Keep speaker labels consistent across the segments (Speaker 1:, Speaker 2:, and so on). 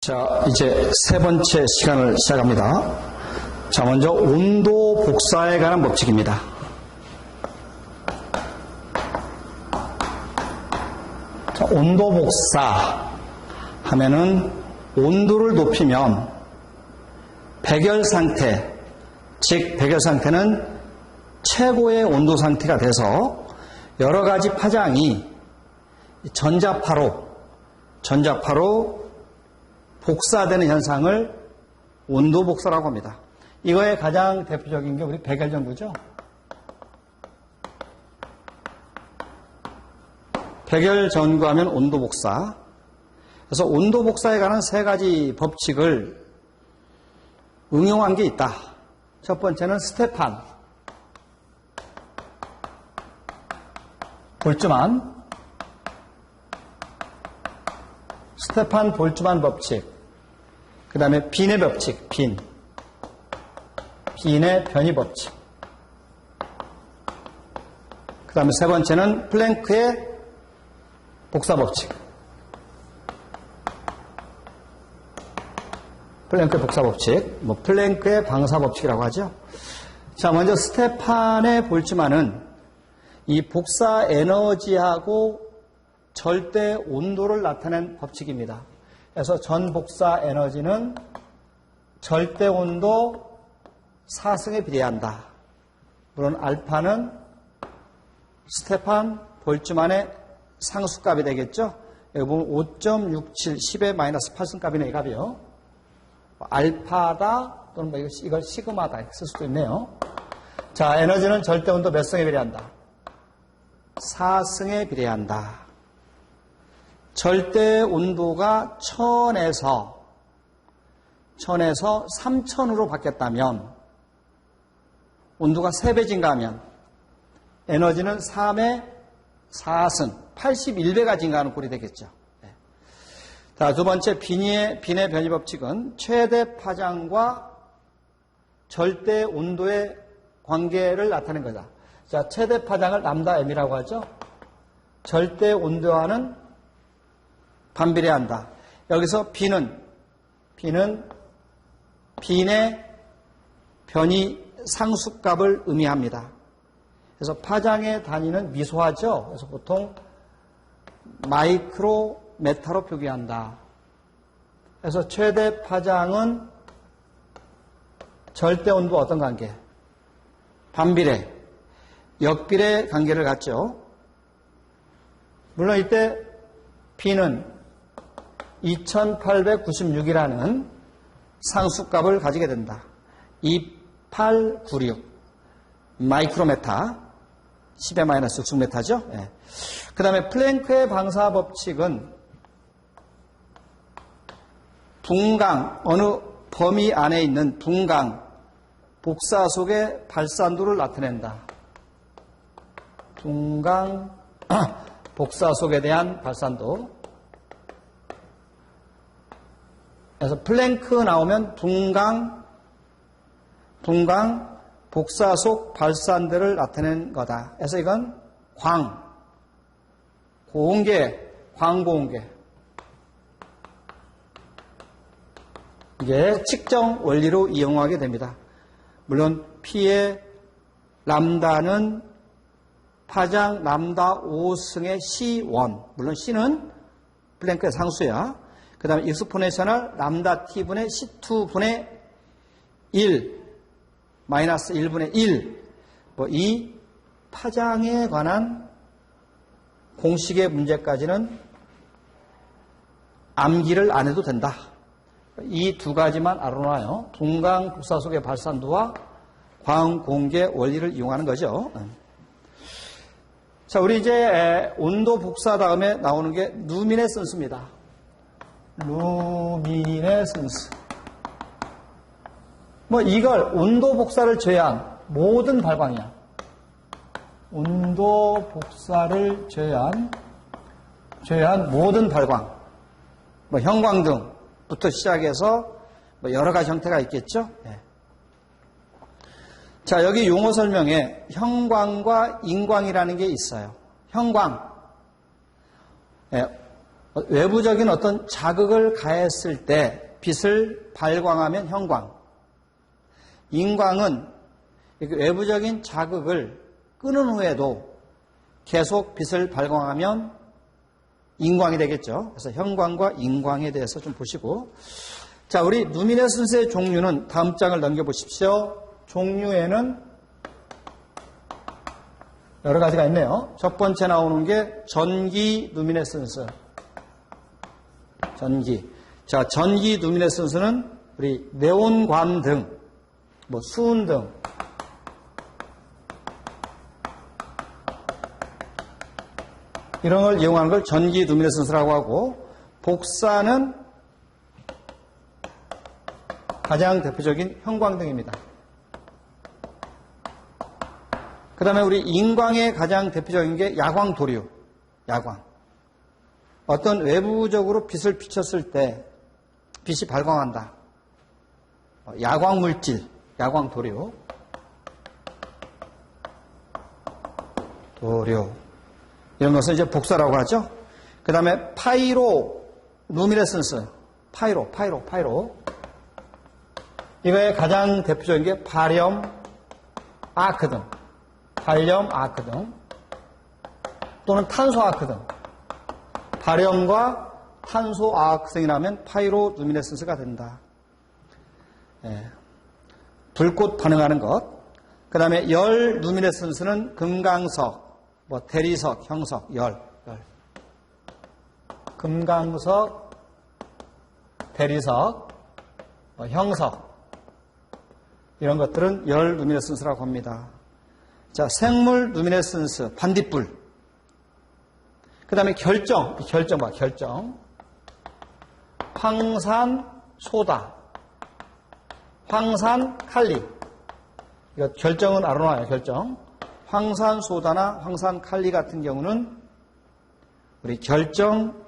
Speaker 1: 자, 이제 세 번째 시간을 시작합니다. 자, 먼저 온도 복사에 관한 법칙입니다. 자, 온도 복사 하면은 온도를 높이면 백열 상태, 즉 백열 상태는 최고의 온도 상태가 돼서 여러 가지 파장이 전자파로 복사되는 현상을 온도 복사라고 합니다. 이거의 가장 대표적인 게 우리 백열전구죠. 백열전구 하면 온도 복사. 그래서 온도 복사에 관한 세 가지 법칙을 응용한 게 있다. 첫 번째는 스테판, 볼츠만, 스테판 볼츠만 법칙, 그 다음에 빈의 법칙, 빈의 변이 법칙, 그 다음에 세 번째는 플랭크의 복사 법칙, 플랭크의 복사 법칙, 플랭크의 방사 법칙이라고 하죠. 자, 먼저 스테판의 볼츠만은 이 복사 에너지하고 절대 온도를 나타낸 법칙입니다. 그래서 전 복사 에너지는 절대 온도 4승에 비례한다. 물론 알파는 스테판 볼츠만의 상수값이 되겠죠. 여기 보면 5.67, 10의 마이너스 8승값이네, 이 값이요. 알파다 또는 이걸 시그마다 이렇게 쓸 수도 있네요. 자, 에너지는 절대 온도 몇 승에 비례한다? 4승에 비례한다. 절대 온도가 1000에서 3000으로 바뀌었다면, 온도가 3배 증가하면 에너지는 3의 4승, 81배가 증가하는 꼴이 되겠죠. 네. 자, 두 번째 빈의 변이 법칙은 최대 파장과 절대 온도의 관계를 나타낸 거다. 자, 최대 파장을 람다 m이라고 하죠. 절대 온도와는 반비례한다. 여기서 빈의 변이 상수값을 의미합니다. 그래서 파장의 단위는 미소하죠. 그래서 보통 마이크로메타로 표기한다. 그래서 최대 파장은 절대 온도와 어떤 관계? 반비례, 역비례 관계를 갖죠. 물론 이때 B는 2896이라는 상수값을 가지게 된다. 2896 마이크로메타, 10의 마이너스 6메타죠. 네. 그 다음에 플랭크의 방사 법칙은 붕강, 어느 범위 안에 있는 붕강 복사 속의 발산도를 나타낸다. 붕강 복사 속에 대한 발산도. 그래서 플랭크 나오면 붕강 복사 속 발산들을 나타낸 거다. 그래서 이건 광고온계 이게 측정 원리로 이용하게 됩니다. 물론 P의 람다는 파장 람다 5승의 C1, 물론 C는 플랭크의 상수야. 그 다음에 익스포네셔널 람다 T분의 C2분의 1 마이너스 1분의 1, 이 파장에 관한 공식의 문제까지는 암기를 안 해도 된다. 이 두 가지만 알아놔요. 붕강 복사 속의 발산도와 광공계 원리를 이용하는 거죠. 자, 우리 이제 온도 복사 다음에 나오는 게 루미네선스입니다. 루미네선스. 이걸 온도 복사를 제외한 모든 발광이야. 온도 복사를 제외한 모든 발광. 형광등부터 시작해서 여러 가지 형태가 있겠죠. 네. 자, 여기 용어 설명에 형광과 인광이라는 게 있어요. 형광. 네. 외부적인 어떤 자극을 가했을 때 빛을 발광하면 형광. 인광은 외부적인 자극을 끄는 후에도 계속 빛을 발광하면 인광이 되겠죠. 그래서 형광과 인광에 대해서 좀 보시고. 자, 우리 루미네선스의 종류는 다음 장을 넘겨보십시오. 종류에는 여러 가지가 있네요. 첫 번째 나오는 게 전기 루미네선스. 전기. 자, 전기 루미네선스는 우리 네온관 등, 수은 등, 이런 걸 이용하는 걸 전기 루미네선스라고 하고, 복사는 가장 대표적인 형광등입니다. 그 다음에 우리 인광의 가장 대표적인 게 야광도류, 야광. 어떤 외부적으로 빛을 비쳤을 때 빛이 발광한다. 야광물질, 야광도류. 도류. 이런 것을 이제 복사라고 하죠. 그 다음에 파이로 루미네선스, 파이로. 이거의 가장 대표적인 게 바륨 아크 등, 또는 탄소 아크 등. 바륨과 탄소 아크 등이라면 파이로 루미네선스가 된다. 불꽃 반응하는 것. 그 다음에 열 루미네선스는 금강석, 대리석, 형석, 열. 금강석, 대리석, 형석. 이런 것들은 열 루미네선스라고 합니다. 자, 생물 루미네선스, 반딧불. 그 다음에 결정. 황산 소다, 황산 칼리. 이거 결정은 알아놔요, 결정. 황산 소다나 황산 칼리 같은 경우는 우리 결정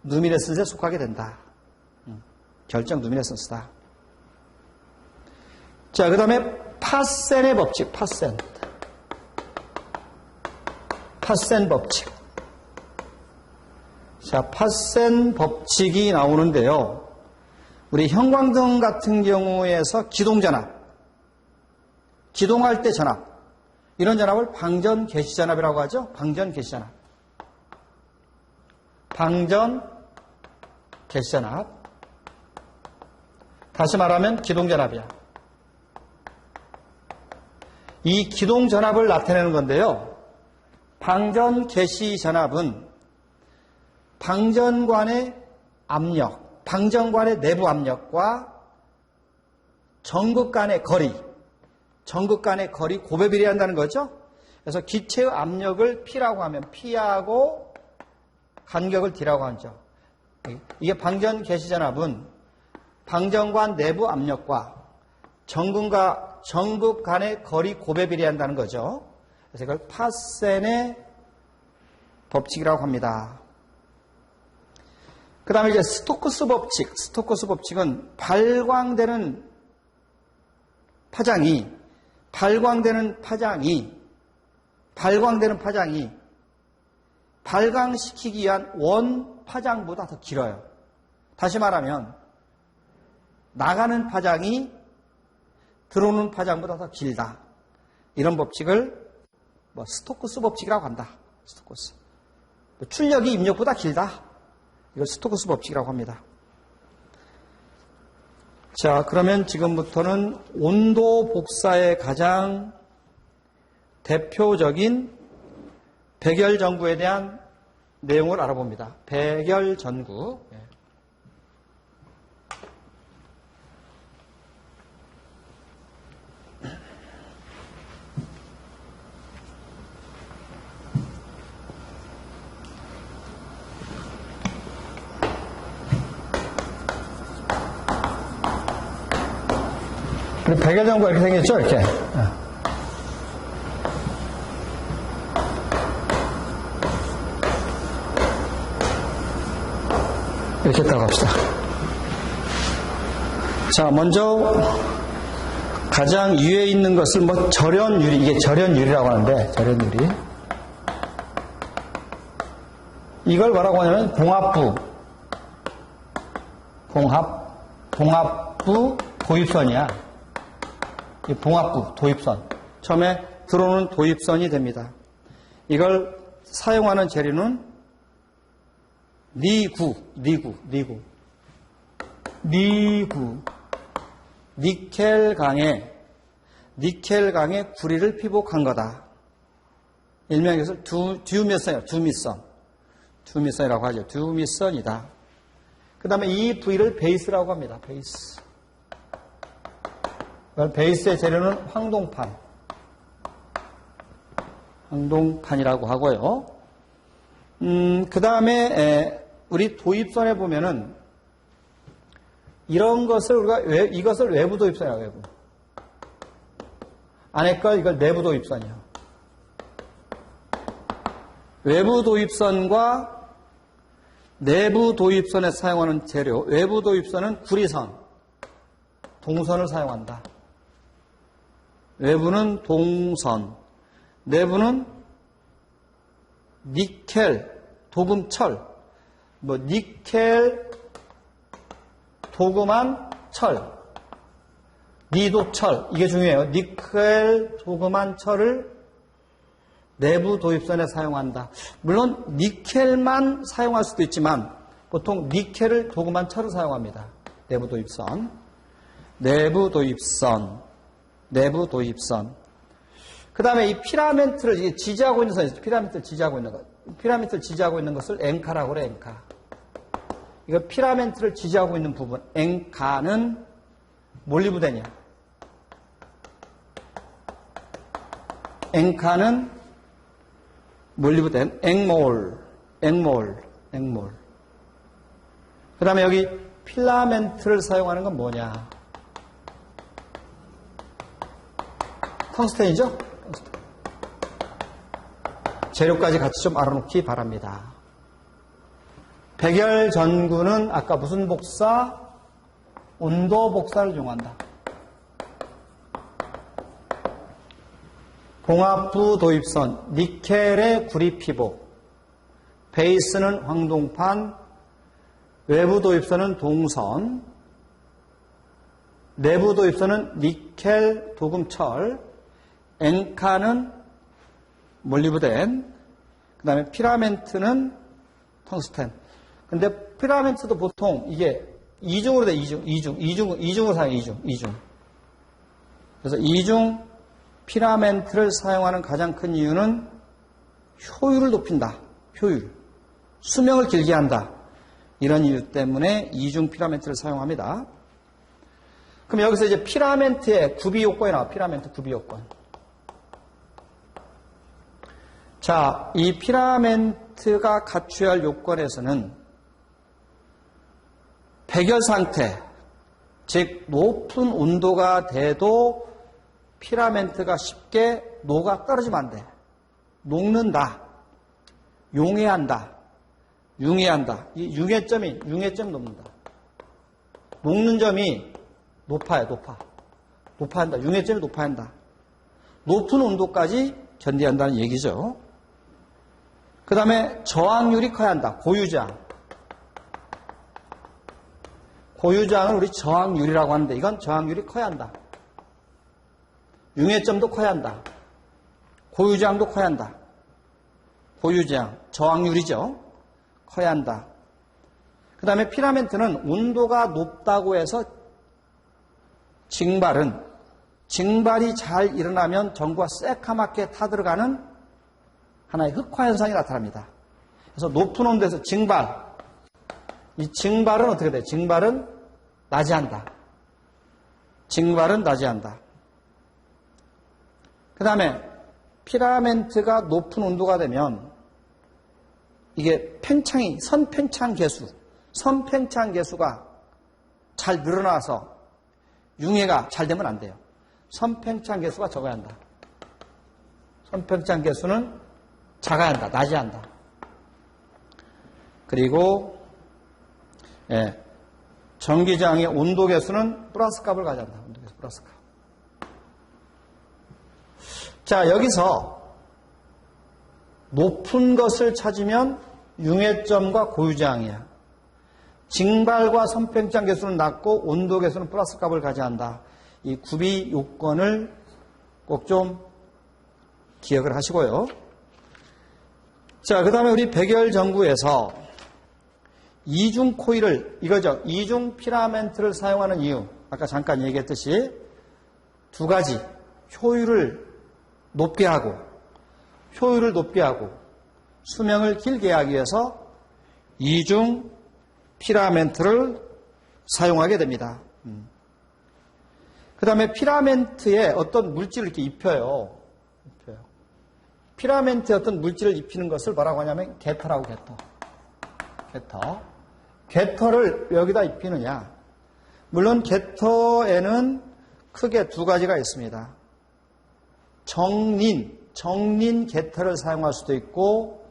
Speaker 1: 루미네선스에 속하게 된다. 결정 루미네선스다. 자, 그 다음에 파센의 법칙, 파센 법칙. 자, 파센 법칙이 나오는데요. 우리 형광등 같은 경우에서 기동전압, 기동할 때 전압, 이런 전압을 방전 개시 전압이라고 하죠. 방전 개시 전압. 다시 말하면 기동 전압이야. 이 기동 전압을 나타내는 건데요. 방전 개시 전압은 방전관의 압력, 방전관의 내부 압력과 전극 간의 거리 곱에 비례한다는 거죠. 그래서 기체의 압력을 P라고 하면 P하고 간격을 D라고 하죠. 이게 방전 개시 전압은 방전관 내부 압력과 전극 간의 거리 곱에 비례한다는 거죠. 그래서 이걸 파센의 법칙이라고 합니다. 그 다음에 이제 스토크스 법칙은 발광되는 파장이 발광시키기 위한 원 파장보다 더 길어요. 다시 말하면 나가는 파장이 들어오는 파장보다 더 길다. 이런 법칙을 스토크스 법칙이라고 한다. 스토크스. 출력이 입력보다 길다. 이걸 스토크스 법칙이라고 합니다. 자, 그러면 지금부터는 온도 복사의 가장 대표적인 백열전구에 대한 내용을 알아봅니다. 백열전구. 백열전구가 이렇게 생겼죠? 이렇게. 이렇게 했다고 합시다. 자, 먼저 가장 위에 있는 것을 절연유리, 이게 절연유리라고 하는데, 절연유리. 이걸 뭐라고 하냐면 봉합부 도입선이야. 이 봉합부 도입선. 처음에 들어오는 도입선이 됩니다. 이걸 사용하는 재료는 니구, 니켈강의 구리를 피복한 거다. 일명 이것을 두미선이라고 하죠. 두미선이다. 그 다음에 이 부위를 베이스라고 합니다. 베이스의 재료는 황동판이라고 하고요. 그 다음에 우리 도입선에 보면은 이런 것을 이것을 외부 도입선이라고 해요. 안에 걸 이걸 내부 도입선이요. 외부 도입선과 내부 도입선에 사용하는 재료, 외부 도입선은 구리선, 동선을 사용한다. 외부는 동선, 내부는 니켈, 도금철, 니켈, 도금한 철, 니도철, 이게 중요해요. 니켈, 도금한 철을 내부 도입선에 사용한다. 물론 니켈만 사용할 수도 있지만 보통 니켈을 도금한 철을 사용합니다. 내부 도입선. 그 다음에 이 피라멘트를 지지하고 있는 선이 있어요. 피라멘트를 지지하고 있는 것을 앵카라고 그래, 앵카. 이거 피라멘트를 지지하고 있는 부분, 앵카는 몰리브덴이야. 앵카는 몰리브덴, 앵몰. 그 다음에 여기 필라멘트를 사용하는 건 뭐냐? 텅스텐이죠? 재료까지 같이 좀 알아놓기 바랍니다. 백열전구는 아까 무슨 복사? 온도 복사를 이용한다. 봉합부 도입선, 니켈의 구리 피복, 베이스는 황동판, 외부 도입선은 동선, 내부 도입선은 니켈, 도금철, 앵카는 몰리브덴, 그 다음에 피라멘트는 텅스텐. 근데 피라멘트도 보통 이게 이중으로 돼, 이중으로 사용해, 이중. 그래서 이중 피라멘트를 사용하는 가장 큰 이유는 효율을 높인다. 수명을 길게 한다. 이런 이유 때문에 이중 피라멘트를 사용합니다. 그럼 여기서 이제 피라멘트의 구비 요건이 나와. 피라멘트 구비 요건. 자, 이 피라멘트가 갖춰야 할 요건에서는 백열 상태, 즉 높은 온도가 돼도 피라멘트가 쉽게 녹아 떨어지면 안 돼. 녹는다. 융해한다. 이 융해점이 녹는다. 녹는 점이 높아야 한다. 융해점이 높아야 한다. 높은 온도까지 견디한다는 얘기죠. 그 다음에 저항률이 커야 한다. 고유저항을 우리 저항률이라고 하는데 이건 저항률이 커야 한다. 융해점도 커야 한다. 고유저항도 커야 한다. 고유저항, 저항률이죠. 커야 한다. 그 다음에 피라멘트는 온도가 높다고 해서 증발이 잘 일어나면 전구가 새카맣게 타들어가는 하나의 흑화 현상이 나타납니다. 그래서 높은 온도에서 이 증발은 어떻게 돼? 증발은 나지한다. 그 다음에 피라멘트가 높은 온도가 되면 이게 선팽창 개수가 잘 늘어나서 융해가 잘 되면 안 돼요. 선팽창 개수가 적어야 한다. 선팽창 개수는 작아야 한다. 나지한다. 그리고 전기장의 온도 개수는 플러스 값을 가져야 한다. 온도 개수 플러스 값. 자, 여기서 높은 것을 찾으면 융해점과 고유저항이야. 징발과 선팽창 개수는 낮고 온도 개수는 플러스 값을 가져간다. 이 구비 요건을 꼭 좀 기억을 하시고요. 자, 그 다음에 우리 백열전구에서 이중 코일을, 이거죠. 이중 피라멘트를 사용하는 이유. 아까 잠깐 얘기했듯이 두 가지. 효율을 높게 하고 수명을 길게 하기 위해서 이중 피라멘트를 사용하게 됩니다. 그 다음에 피라멘트에 어떤 물질을 이렇게 입혀요. 피라멘트에 어떤 물질을 입히는 것을 뭐라고 하냐면 게터라고, 게터. 게터를 여기다 입히느냐. 물론 게터에는 크게 두 가지가 있습니다. 정린 게터를 사용할 수도 있고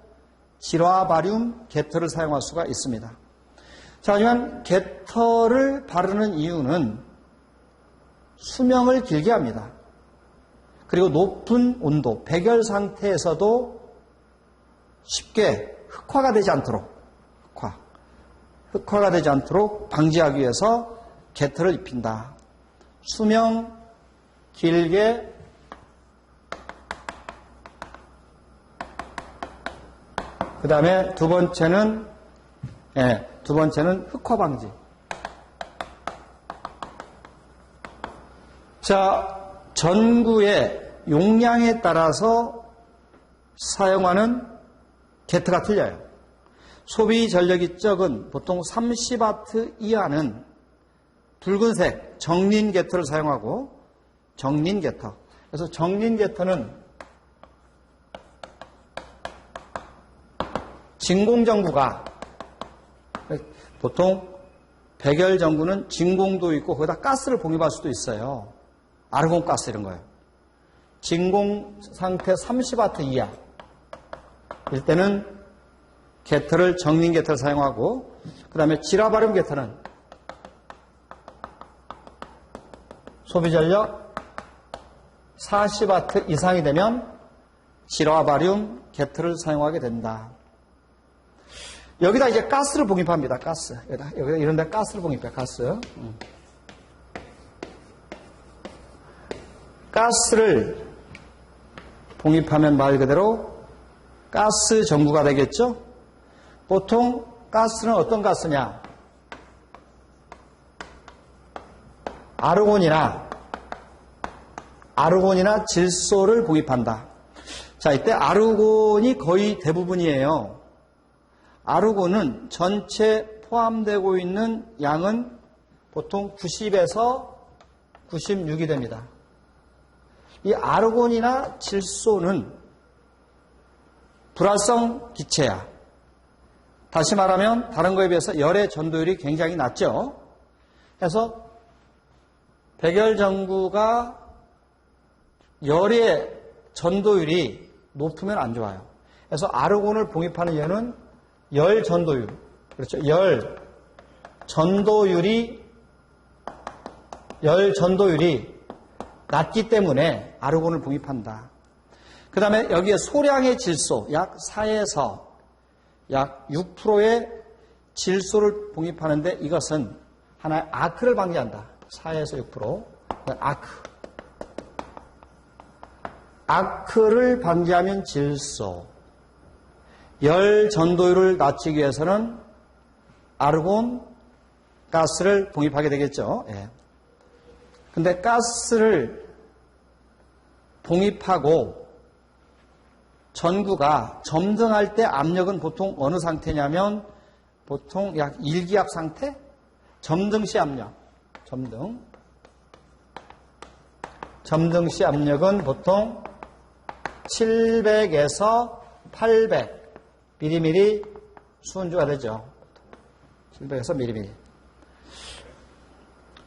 Speaker 1: 질화바륨 게터를 사용할 수가 있습니다. 자, 하지만 게터를 바르는 이유는 수명을 길게 합니다. 그리고 높은 온도, 백열 상태에서도 쉽게 흑화가 되지 않도록, 흑화가 되지 않도록 방지하기 위해서 게터를 입힌다. 수명 길게 그 다음에 두 번째는 흑화 방지. 자, 전구의 용량에 따라서 사용하는 게터가 틀려요. 소비 전력이 적은 보통 30W 이하는 붉은색 정린 게터를 사용하고 정린 게터. 그래서 정린 게터는 진공전구가 보통 백열전구는 진공도 있고 거기다 가스를 봉입할 수도 있어요. 아르곤 가스 이런 거예요. 진공 상태 30W 이하 일 때는 게터를 정린 게터를 사용하고 그 다음에 질화바륨 게터는 소비전력 40W 이상이 되면 질화바륨 게터를 사용하게 된다. 여기다 이제 가스를 봉입합니다. 가스. 여기다 이런 데 가스를 봉입해요. 가스. 가스를 봉입하면 말 그대로 가스 전구가 되겠죠? 보통 가스는 어떤 가스냐? 아르곤이나 질소를 봉입한다. 자, 이때 아르곤이 거의 대부분이에요. 아르곤은 전체 포함되고 있는 양은 보통 90에서 96이 됩니다. 이 아르곤이나 질소는 불활성 기체야. 다시 말하면 다른 거에 비해서 열의 전도율이 굉장히 낮죠. 그래서 백열전구가 열의 전도율이 높으면 안 좋아요. 그래서 아르곤을 봉입하는 이유는 열 전도율. 그렇죠. 열 전도율이 낮기 때문에 아르곤을 봉입한다. 그 다음에 여기에 소량의 질소, 약 4에서 약 6%의 질소를 봉입하는데 이것은 하나의 아크를 방지한다. 4에서 6%. 아크를 방지하면 질소. 열 전도율을 낮추기 위해서는 아르곤 가스를 봉입하게 되겠죠. 예. 근데 가스를 봉입하고 전구가 점등할 때 압력은 보통 어느 상태냐면 보통 약 1기압 상태? 점등 시 압력. 점등 시 압력은 보통 700에서 800mm 수은주가 되죠. 700에서 mm.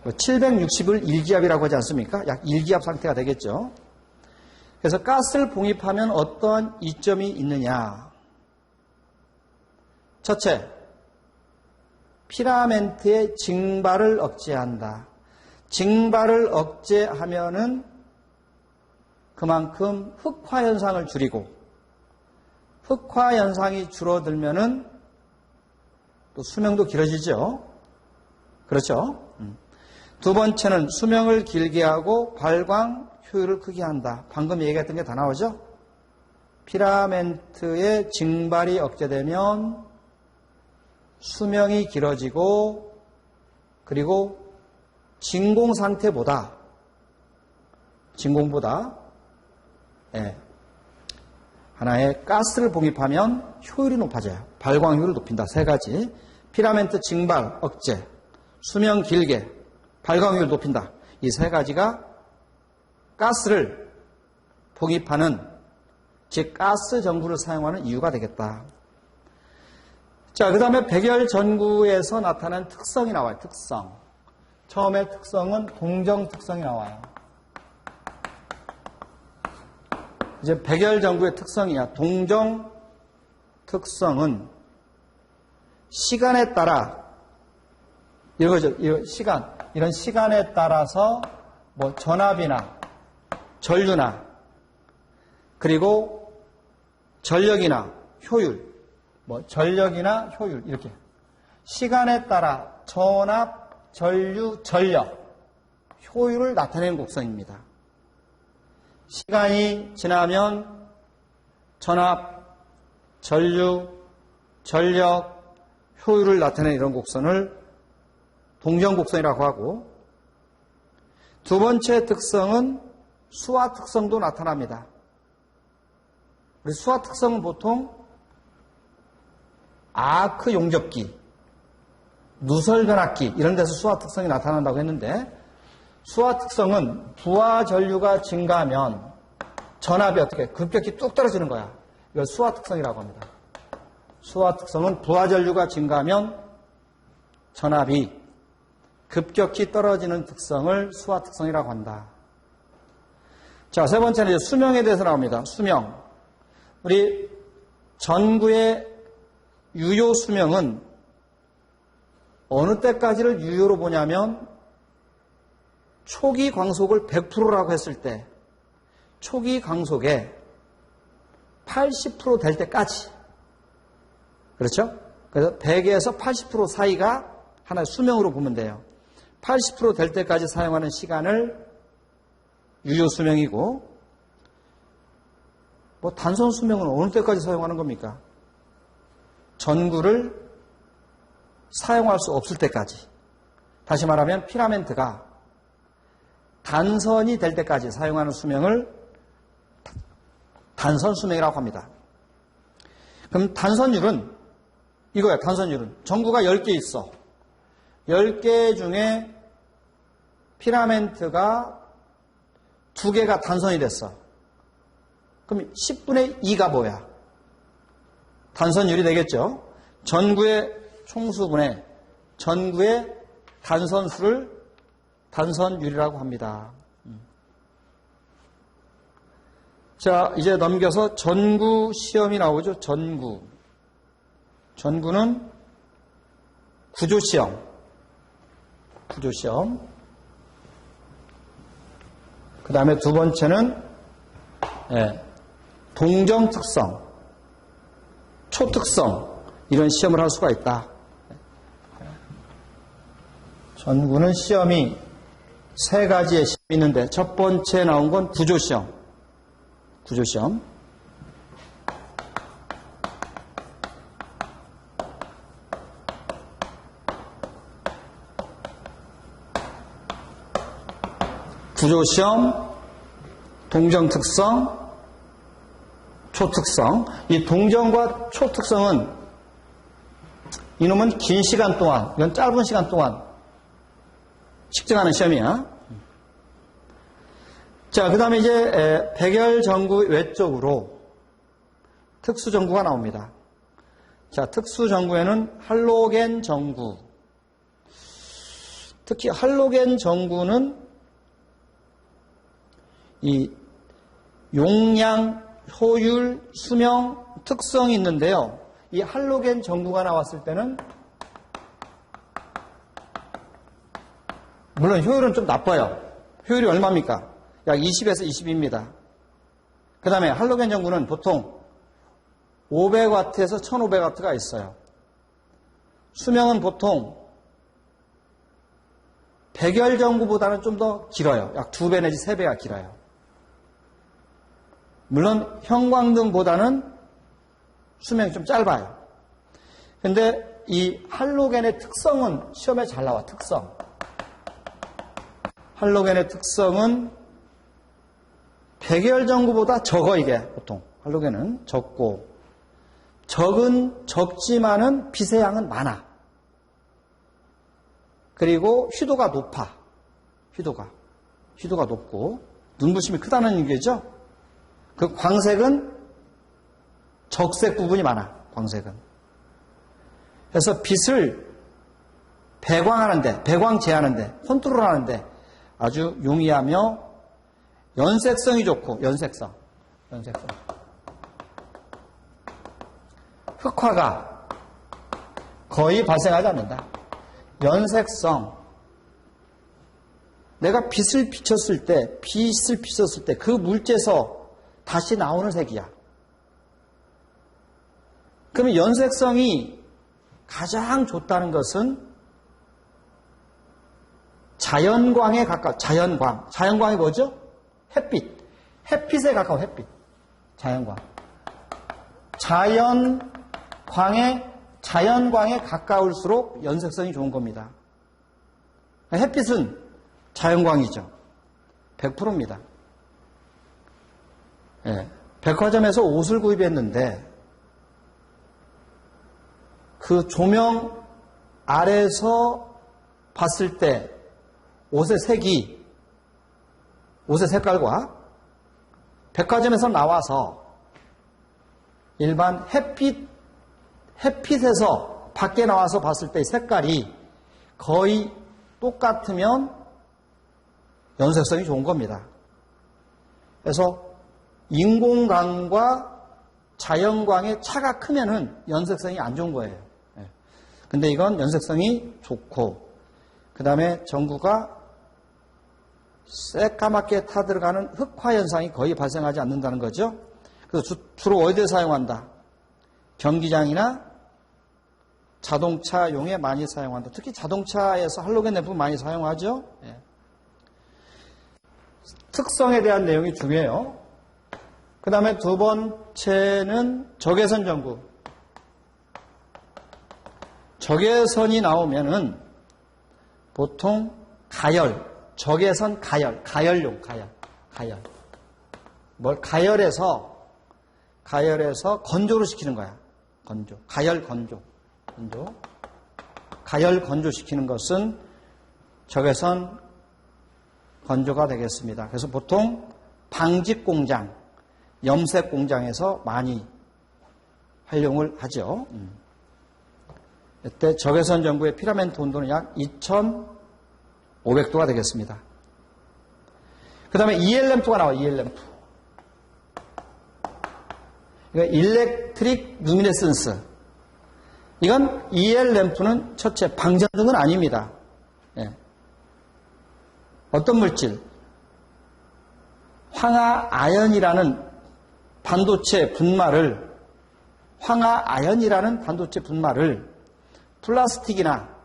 Speaker 1: 760을 1기압이라고 하지 않습니까? 약 1기압 상태가 되겠죠. 그래서 가스를 봉입하면 어떠한 이점이 있느냐. 첫째, 피라멘트의 증발을 억제한다. 증발을 억제하면은 그만큼 흑화 현상을 줄이고 흑화 현상이 줄어들면은 또 수명도 길어지죠. 그렇죠? 두 번째는 수명을 길게 하고 발광 효율을 크게 한다. 방금 얘기했던 게 다 나오죠? 피라멘트의 증발이 억제되면 수명이 길어지고 그리고 진공 상태보다 하나의 가스를 봉입하면 효율이 높아져요. 발광 효율을 높인다. 세 가지. 피라멘트 증발 억제, 수명 길게, 발광 효율을 높인다. 이 세 가지가 가스를 봉입하는, 즉 가스 전구를 사용하는 이유가 되겠다. 자, 그 다음에 백열 전구에서 나타난 특성이 나와요. 특성. 처음에 특성은 동정 특성이 나와요. 이제 백열 전구의 특성이야. 동정 특성은 시간에 따라 이런 거죠. 이런 시간에 따라서 뭐 전압이나 전류나 그리고 전력이나 효율, 전력이나 효율 이렇게 시간에 따라 전압, 전류, 전력, 효율을 나타내는 곡선입니다. 시간이 지나면 전압, 전류, 전력, 효율을 나타내는 이런 곡선을 동정곡선이라고 하고, 두 번째 특성은 수화 특성도 나타납니다. 우리 수화 특성은 보통 아크 용접기, 누설 변압기 이런 데서 수화 특성이 나타난다고 했는데, 수화 특성은 부하 전류가 증가하면 전압이 어떻게 급격히 뚝 떨어지는 거야. 이걸 수화 특성이라고 합니다. 수화 특성은 부하 전류가 증가하면 전압이 급격히 떨어지는 특성을 수화 특성이라고 한다. 자, 세 번째는 이제 수명에 대해서 나옵니다. 수명. 우리 전구의 유효 수명은 어느 때까지를 유효로 보냐면 초기 광속을 100%라고 했을 때 초기 광속에 80% 될 때까지, 그렇죠? 그래서 100에서 80% 사이가 하나의 수명으로 보면 돼요. 80% 될 때까지 사용하는 시간을 유효 수명이고, 단선 수명은 어느 때까지 사용하는 겁니까? 전구를 사용할 수 없을 때까지. 다시 말하면 피라멘트가 단선이 될 때까지 사용하는 수명을 단선 수명이라고 합니다. 그럼 단선율은 이거야. 단선율은 전구가 10개 있어. 10개 중에 피라멘트가 2개가 단선이 됐어. 그럼 10분의 2가 뭐야? 단선율이 되겠죠. 전구의 총수분의 전구의 단선수를 단선율이라고 합니다. 자, 이제 넘겨서 전구 시험이 나오죠. 전구는 구조시험. 그 다음에 두 번째는 동정특성, 초특성 이런 시험을 할 수가 있다. 전구는 시험이 세 가지의 시험이 있는데 첫 번째 나온 건 구조시험. 구조시험, 동정특성, 초특성. 이 동정과 초특성은 이놈은 긴 시간 동안, 이건 짧은 시간 동안 측정하는 시험이야. 자, 그 다음에 이제 백열 전구 외쪽으로 특수 전구가 나옵니다. 자, 특수 전구에는 할로겐 전구. 특히 할로겐 전구는 이 용량, 효율, 수명, 특성이 있는데요. 이 할로겐 전구가 나왔을 때는 물론 효율은 좀 나빠요. 효율이 얼마입니까? 약 20에서 22입니다. 그 다음에 할로겐 전구는 보통 500W에서 1500W가 있어요. 수명은 보통 백열전구보다는 좀 더 길어요. 약 2배 내지 3배가 길어요. 물론 형광등보다는 수명이 좀 짧아요. 근데 이 할로겐의 특성은 시험에 잘 나와. 특성. 할로겐의 특성은 백열전구보다 적어. 이게 보통 할로겐은 적고, 적지만은 빛의 양은 많아. 그리고 휘도가 높아. 휘도가 높고 눈부심이 크다는 얘기죠. 그 광색은 적색 부분이 많아. 광색은. 그래서 빛을 배광제하는데, 컨트롤하는데 아주 용이하며 연색성이 좋고, 연색성. 흑화가 거의 발생하지 않는다. 연색성. 내가 빛을 비쳤을 때 그 물체에서 다시 나오는 색이야. 그러면 연색성이 가장 좋다는 것은 자연광에 가까워. 자연광이 뭐죠? 햇빛에 가까운 햇빛. 자연광에 가까울수록 연색성이 좋은 겁니다. 햇빛은 자연광이죠. 100%입니다. 예, 백화점에서 옷을 구입했는데 그 조명 아래서 봤을 때 옷의 색깔과 백화점에서 나와서 일반 햇빛에서 밖에 나와서 봤을 때 색깔이 거의 똑같으면 연색성이 좋은 겁니다. 그래서 인공광과 자연광의 차가 크면은 연색성이 안 좋은 거예요. 근데 이건 연색성이 좋고, 그 다음에 전구가 새까맣게 타들어가는 흑화 현상이 거의 발생하지 않는다는 거죠. 그래서 주로 어디에 사용한다? 경기장이나 자동차용에 많이 사용한다. 특히 자동차에서 할로겐 램프 많이 사용하죠. 특성에 대한 내용이 중요해요. 그 다음에 두 번째는 적외선 전구. 적외선이 나오면은 보통 적외선 가열용. 가열해서 건조를 시키는 거야. 가열 건조시키는 것은 적외선 건조가 되겠습니다. 그래서 보통 방직 공장, 염색 공장에서 많이 활용을 하죠. 이때 적외선 전구의 피라멘트 온도는 약 2500도가 되겠습니다. 그 다음에 EL 램프가 나와요. EL 램프. 그러니까 일렉트릭 루미네센스. 이건 EL 램프는 첫째 방전등은 아닙니다. 어떤 물질? 황화아연이라는 반도체 분말을 플라스틱이나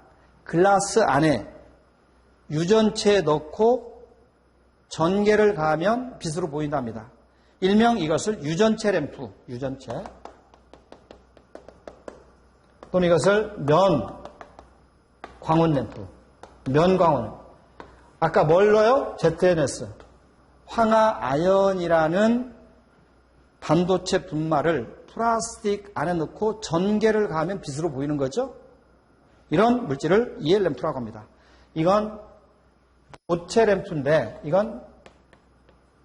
Speaker 1: 글라스 안에 유전체에 넣고 전개를 가하면 빛으로 보인답니다. 일명 이것을 유전체 램프, 또는 이것을 면광원 램프, 아까 뭘 넣어요? ZNS. 황화아연이라는 반도체 분말을 플라스틱 안에 넣고 전개를 가하면 빛으로 보이는 거죠. 이런 물질을 EL 램프라고 합니다. 이건 고체 램프인데 이건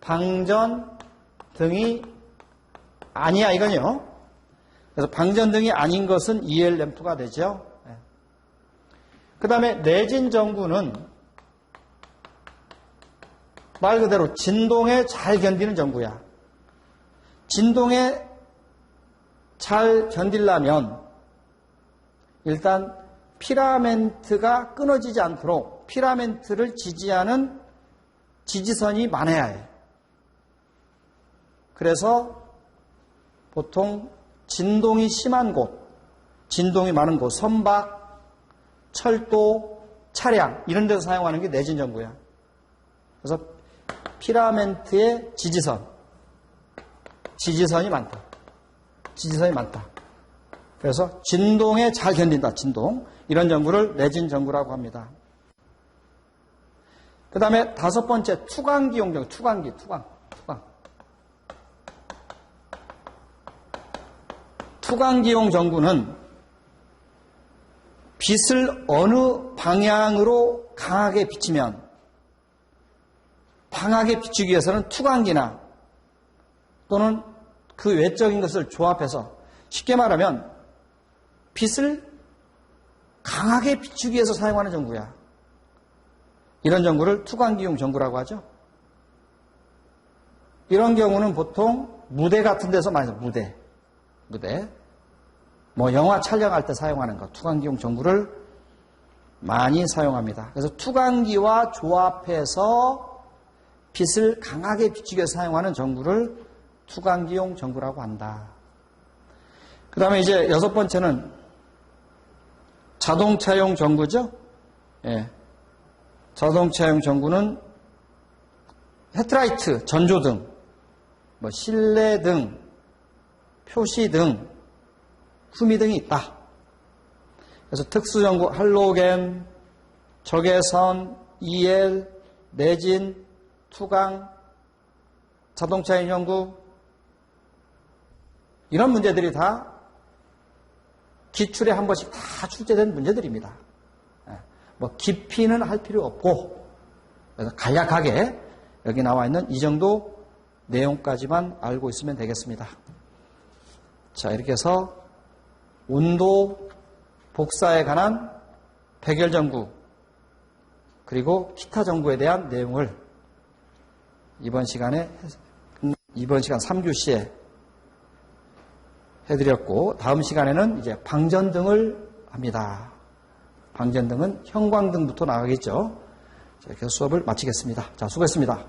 Speaker 1: 방전등이 아니야 이건요. 그래서 방전등이 아닌 것은 EL 램프가 되죠. 그 다음에 내진 전구는 말 그대로 진동에 잘 견디는 전구야. 진동에 잘 견디려면 일단 피라멘트가 끊어지지 않도록 피라멘트를 지지하는 지지선이 많아야 해. 그래서 보통 진동이 심한 곳, 진동이 많은 곳, 선박, 철도, 차량 이런 데서 사용하는 게 내진 전구야. 그래서 피라멘트의 지지선이 많다. 그래서 진동에 잘 견딘다. 진동. 이런 전구를 내진 전구라고 합니다. 그 다음에 5번째 투광기용 전구. 투광. 투광기용 전구는 빛을 어느 방향으로 강하게 비치면 강하게 비추기 위해서는 투광기나 또는 그 외적인 것을 조합해서 쉽게 말하면 빛을 강하게 비추기 위해서 사용하는 전구야. 이런 전구를 투광기용 전구라고 하죠. 이런 경우는 보통 무대 같은 데서 많이 써요. 무대. 뭐 영화 촬영할 때 사용하는 거. 투광기용 전구를 많이 사용합니다. 그래서 투광기와 조합해서 빛을 강하게 비추기 위해서 사용하는 전구를 투광기용 전구라고 한다. 그 다음에 이제 6번째는 자동차용 전구죠. 예. 자동차용 전구는 헤드라이트, 전조등, 뭐 실내등, 표시등, 후미등이 있다. 그래서 특수전구, 할로겐, 적외선, EL, 내진, 투광, 자동차용 전구 이런 문제들이 다 기출에 한 번씩 다 출제된 문제들입니다. 뭐 깊이는 할 필요 없고 그래서 간략하게 여기 나와 있는 이 정도 내용까지만 알고 있으면 되겠습니다. 자, 이렇게 해서 온도 복사에 관한 백열 전구 그리고 기타 전구에 대한 내용을 이번 시간 3교시에 해드렸고 다음 시간에는 이제 방전등을 합니다. 방전등은 형광등부터 나가겠죠. 자, 이렇게 수업을 마치겠습니다. 자, 수고했습니다.